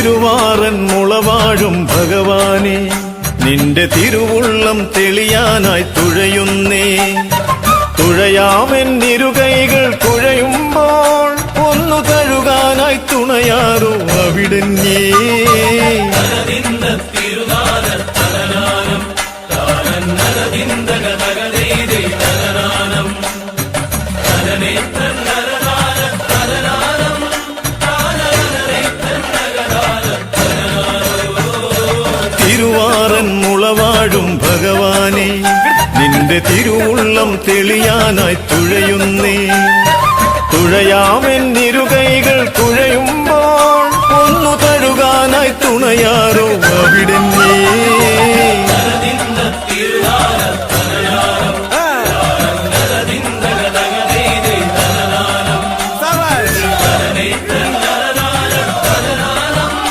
തിരുവാറൻ മുളവാഴും ഭഗവാനെ നിന്റെ തിരുവുള്ളം തെളിയാനായി തുഴയുന്നേ. തുഴയാമെൻ ഇരുകൈകൾ കുഴയുമ്പോൾ ഒന്നു തഴുകാനായി തുണയാറോ അവിടന്നേ. തിരുവാറൻ മുളവാഴും ഭഗവാനെ നിന്റെ തിരുവുള്ളം തെളിയാനായി തുഴയുന്നേ. തുഴയാമെൻ ഇരുകൈകൾ കുഴയുമ്പോൾ ഒന്നു തഴുകാനായി തുണയാറോ അവിടന്നേ.